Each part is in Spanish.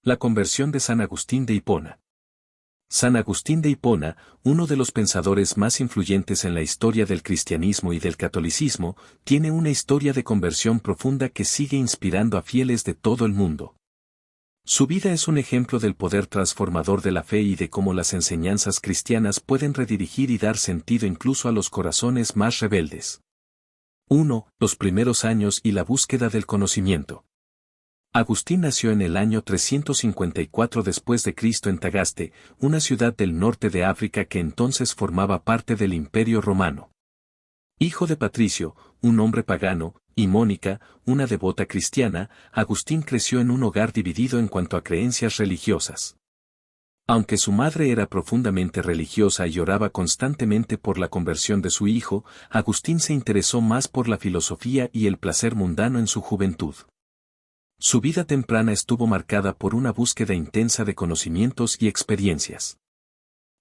La conversión de San Agustín de Hipona. San Agustín de Hipona, uno de los pensadores más influyentes en la historia del cristianismo y del catolicismo, tiene una historia de conversión profunda que sigue inspirando a fieles de todo el mundo. Su vida es un ejemplo del poder transformador de la fe y de cómo las enseñanzas cristianas pueden redirigir y dar sentido incluso a los corazones más rebeldes. 1. Los primeros años y la búsqueda del conocimiento. Agustín nació en el año 354 después de Cristo en Tagaste, una ciudad del norte de África que entonces formaba parte del Imperio Romano. Hijo de Patricio, un hombre pagano, y Mónica, una devota cristiana, Agustín creció en un hogar dividido en cuanto a creencias religiosas. Aunque su madre era profundamente religiosa y oraba constantemente por la conversión de su hijo, Agustín se interesó más por la filosofía y el placer mundano en su juventud. Su vida temprana estuvo marcada por una búsqueda intensa de conocimientos y experiencias.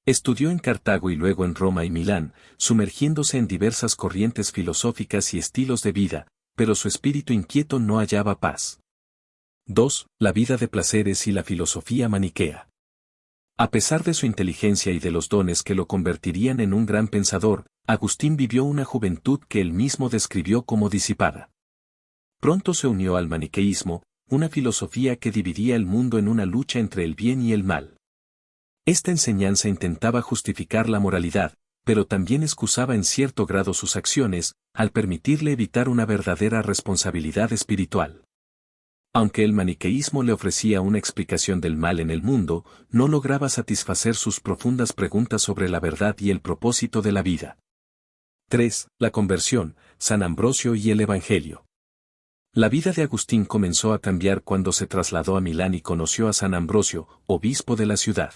Estudió en Cartago y luego en Roma y Milán, sumergiéndose en diversas corrientes filosóficas y estilos de vida, pero su espíritu inquieto no hallaba paz. 2. La vida de placeres y la filosofía maniquea. A pesar de su inteligencia y de los dones que lo convertirían en un gran pensador, Agustín vivió una juventud que él mismo describió como disipada. Pronto se unió al maniqueísmo, una filosofía que dividía el mundo en una lucha entre el bien y el mal. Esta enseñanza intentaba justificar la moralidad, pero también excusaba en cierto grado sus acciones, al permitirle evitar una verdadera responsabilidad espiritual. Aunque el maniqueísmo le ofrecía una explicación del mal en el mundo, no lograba satisfacer sus profundas preguntas sobre la verdad y el propósito de la vida. 3. La conversión, San Ambrosio y el Evangelio. La vida de Agustín comenzó a cambiar cuando se trasladó a Milán y conoció a San Ambrosio, obispo de la ciudad.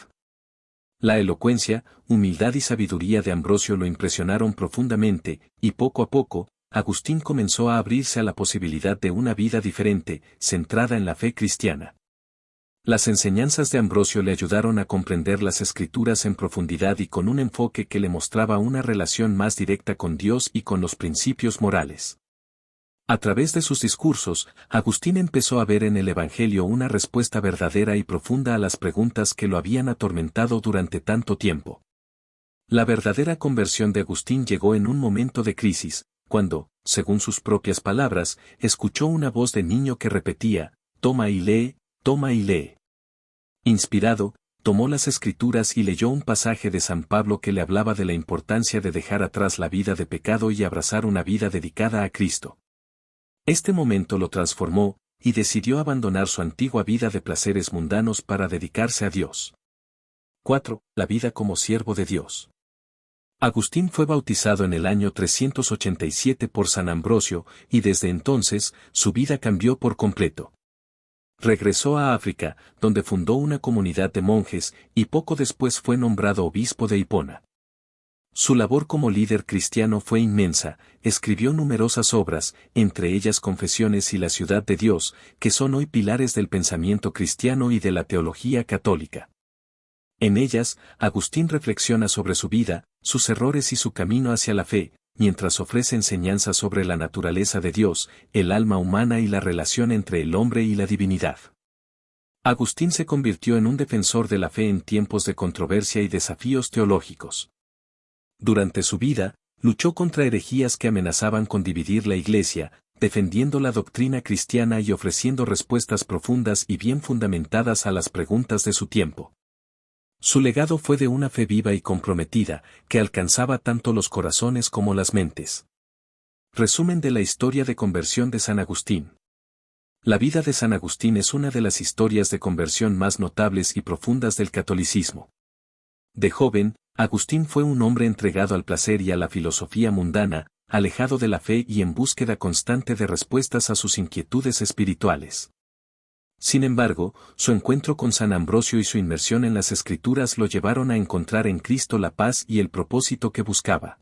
La elocuencia, humildad y sabiduría de Ambrosio lo impresionaron profundamente, y poco a poco, Agustín comenzó a abrirse a la posibilidad de una vida diferente, centrada en la fe cristiana. Las enseñanzas de Ambrosio le ayudaron a comprender las Escrituras en profundidad y con un enfoque que le mostraba una relación más directa con Dios y con los principios morales. A través de sus discursos, Agustín empezó a ver en el Evangelio una respuesta verdadera y profunda a las preguntas que lo habían atormentado durante tanto tiempo. La verdadera conversión de Agustín llegó en un momento de crisis, cuando, según sus propias palabras, escuchó una voz de niño que repetía, «Toma y lee, toma y lee». Inspirado, tomó las Escrituras y leyó un pasaje de San Pablo que le hablaba de la importancia de dejar atrás la vida de pecado y abrazar una vida dedicada a Cristo. Este momento lo transformó, y decidió abandonar su antigua vida de placeres mundanos para dedicarse a Dios. 4. La vida como siervo de Dios. Agustín fue bautizado en el año 387 por San Ambrosio, y desde entonces, su vida cambió por completo. Regresó a África, donde fundó una comunidad de monjes, y poco después fue nombrado obispo de Hipona. Su labor como líder cristiano fue inmensa, escribió numerosas obras, entre ellas Confesiones y la Ciudad de Dios, que son hoy pilares del pensamiento cristiano y de la teología católica. En ellas, Agustín reflexiona sobre su vida, sus errores y su camino hacia la fe, mientras ofrece enseñanzas sobre la naturaleza de Dios, el alma humana y la relación entre el hombre y la divinidad. Agustín se convirtió en un defensor de la fe en tiempos de controversia y desafíos teológicos. Durante su vida, luchó contra herejías que amenazaban con dividir la Iglesia, defendiendo la doctrina cristiana y ofreciendo respuestas profundas y bien fundamentadas a las preguntas de su tiempo. Su legado fue de una fe viva y comprometida, que alcanzaba tanto los corazones como las mentes. Resumen de la historia de conversión de San Agustín. La vida de San Agustín es una de las historias de conversión más notables y profundas del catolicismo. De joven, Agustín fue un hombre entregado al placer y a la filosofía mundana, alejado de la fe y en búsqueda constante de respuestas a sus inquietudes espirituales. Sin embargo, su encuentro con San Ambrosio y su inmersión en las Escrituras lo llevaron a encontrar en Cristo la paz y el propósito que buscaba.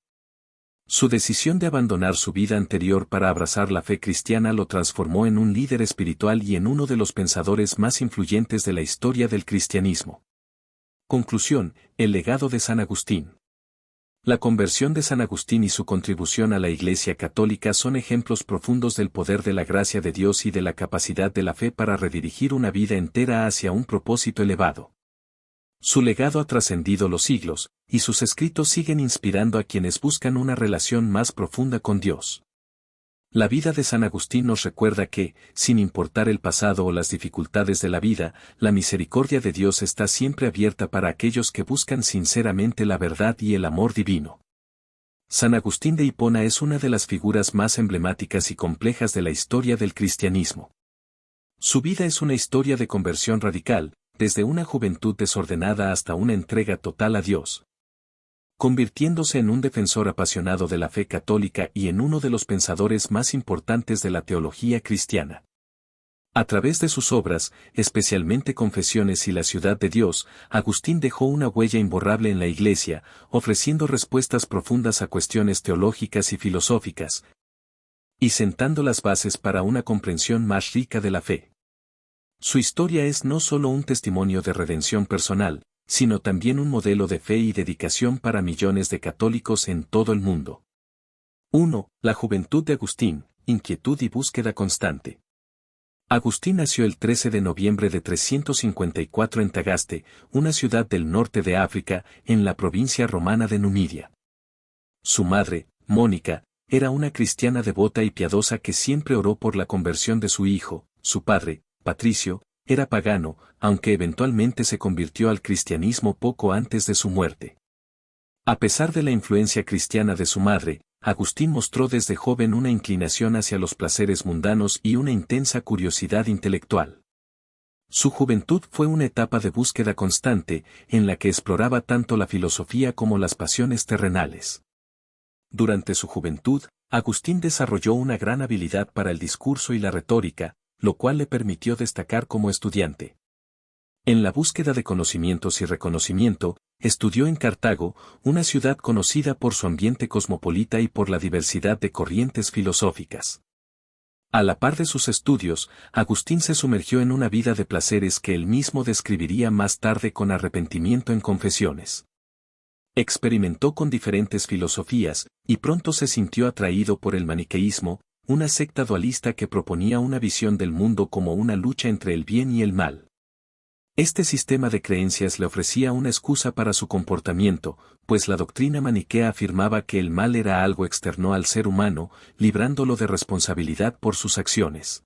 Su decisión de abandonar su vida anterior para abrazar la fe cristiana lo transformó en un líder espiritual y en uno de los pensadores más influyentes de la historia del cristianismo. Conclusión: el legado de San Agustín. La conversión de San Agustín y su contribución a la Iglesia Católica son ejemplos profundos del poder de la gracia de Dios y de la capacidad de la fe para redirigir una vida entera hacia un propósito elevado. Su legado ha trascendido los siglos, y sus escritos siguen inspirando a quienes buscan una relación más profunda con Dios. La vida de San Agustín nos recuerda que, sin importar el pasado o las dificultades de la vida, la misericordia de Dios está siempre abierta para aquellos que buscan sinceramente la verdad y el amor divino. San Agustín de Hipona es una de las figuras más emblemáticas y complejas de la historia del cristianismo. Su vida es una historia de conversión radical, desde una juventud desordenada hasta una entrega total a Dios, convirtiéndose en un defensor apasionado de la fe católica y en uno de los pensadores más importantes de la teología cristiana. A través de sus obras, especialmente Confesiones y la Ciudad de Dios, Agustín dejó una huella imborrable en la Iglesia, ofreciendo respuestas profundas a cuestiones teológicas y filosóficas, y sentando las bases para una comprensión más rica de la fe. Su historia es no solo un testimonio de redención personal, sino también un modelo de fe y dedicación para millones de católicos en todo el mundo. 1. La juventud de Agustín, inquietud y búsqueda constante. Agustín nació el 13 de noviembre de 354 en Tagaste, una ciudad del norte de África, en la provincia romana de Numidia. Su madre, Mónica, era una cristiana devota y piadosa que siempre oró por la conversión de su hijo. Su padre, Patricio, era pagano, aunque eventualmente se convirtió al cristianismo poco antes de su muerte. A pesar de la influencia cristiana de su madre, Agustín mostró desde joven una inclinación hacia los placeres mundanos y una intensa curiosidad intelectual. Su juventud fue una etapa de búsqueda constante, en la que exploraba tanto la filosofía como las pasiones terrenales. Durante su juventud, Agustín desarrolló una gran habilidad para el discurso y la retórica, lo cual le permitió destacar como estudiante. En la búsqueda de conocimientos y reconocimiento, estudió en Cartago, una ciudad conocida por su ambiente cosmopolita y por la diversidad de corrientes filosóficas. A la par de sus estudios, Agustín se sumergió en una vida de placeres que él mismo describiría más tarde con arrepentimiento en Confesiones. Experimentó con diferentes filosofías, y pronto se sintió atraído por el maniqueísmo, una secta dualista que proponía una visión del mundo como una lucha entre el bien y el mal. Este sistema de creencias le ofrecía una excusa para su comportamiento, pues la doctrina maniquea afirmaba que el mal era algo externo al ser humano, librándolo de responsabilidad por sus acciones.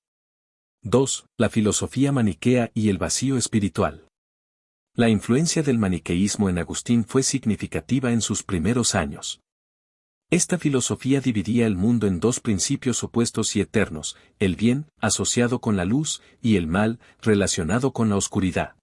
2. La filosofía maniquea y el vacío espiritual. La influencia del maniqueísmo en Agustín fue significativa en sus primeros años. Esta filosofía dividía el mundo en dos principios opuestos y eternos, el bien, asociado con la luz, y el mal, relacionado con la oscuridad.